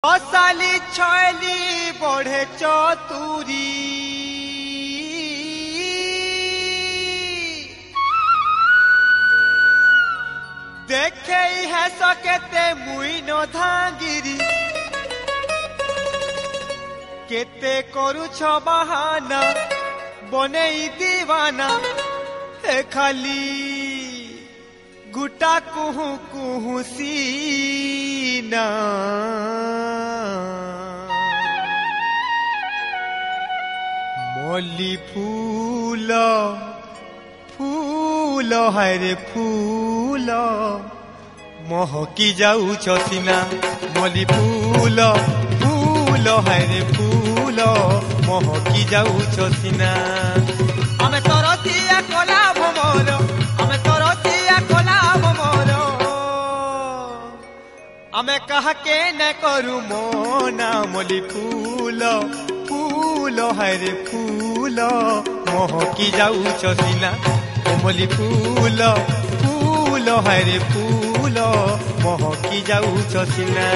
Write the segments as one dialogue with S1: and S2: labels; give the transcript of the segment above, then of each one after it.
S1: साली छैली बढ़े चतुरी देखे है सकेते मुई न धांगिरी केते करुछ बहाना बने दीवाना हे खाली गुटा कुहू कुहू सीना मल्ली फूल फूल हरे फूल महकी जाऊछ सीना मल्ली फूल फूल हरे फूल महकी जाऊछ सीना आमे तरसिया कला भमर आमे तरसिया कला भमर आमे कहा के न करू मोना मल्ली फूल फूल हरे फूल महकी जाऊछ सीना मल्ली फूल फूल हरे फूल महकी जाऊछ सीना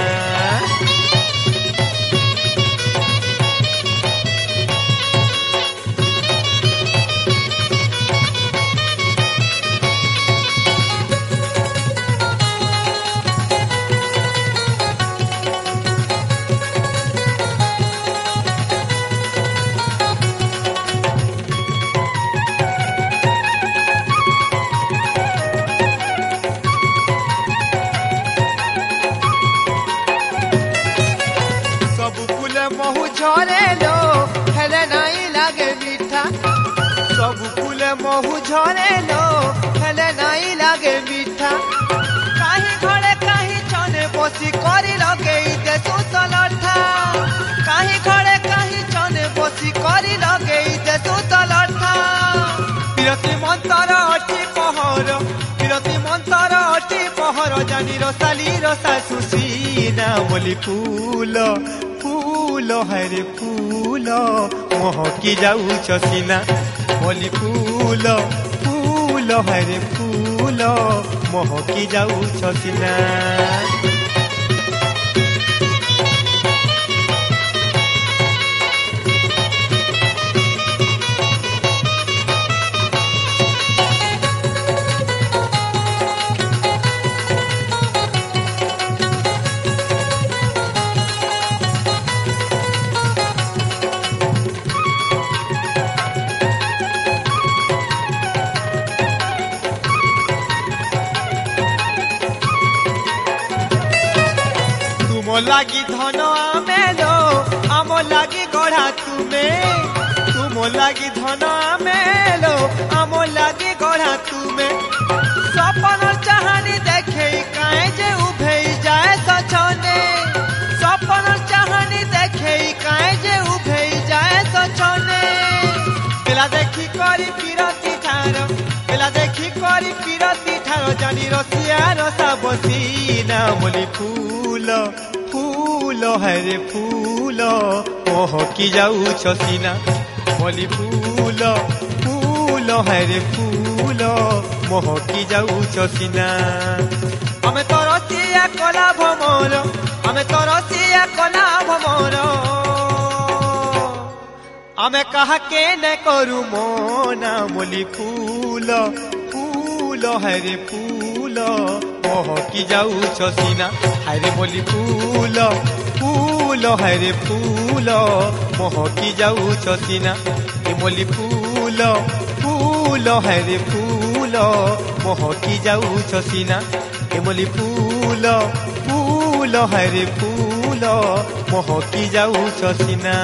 S1: महू झरे लो हेले नहीं लागे मीठा सब फूल महू झरे लो हेले नहीं लागे मीठा कहीं घरे कहीं चने बसी करी लगे दे सुतलठा कहीं घरे कहीं चने बसी करी लगे दे सुतलठा विरति मंतर अटी पहर विरति मंतर अटी पहर जानी रसाली रसा सुसीना बोली फूल फूल हरे फूल महकी जाऊछ सीना मल्ली फूल फूल हरे फूल महकी जाऊछ सीना तुम लागी धन आमेलो आम लागी गढ़ा तुम्हें तुम लागी धन आमेलो आम लागी गढ़ा तुम्हें सपन चाहनी देखे काए जे उभे जाए सचने सपन चाहनी देखे काए जे उभे जाए सचने पेला देखी करी पिरती ठार पेला देखी करी पिरती ठार जानी रसिया रसा बसीना मल्ली फूल फूल हरे फूल महकी जाऊछ सीना मल्ली फूल फूल हरे फूल महकी जाऊछ सीना आमे तरसिया कला भमर आमे तरसिया कला भमर आमे कहा के न करू मोना मल्ली फूल फूल हरे फूल महकी जाऊछ सीना हरे मल्ली फूल फूल हरे फूल महकी जाऊछ सीना मल्ली फूल फूल हरे फूल महकी जाऊछ सीना मल्ली फूल फूल हरे फूल महकी जाऊछ सीना।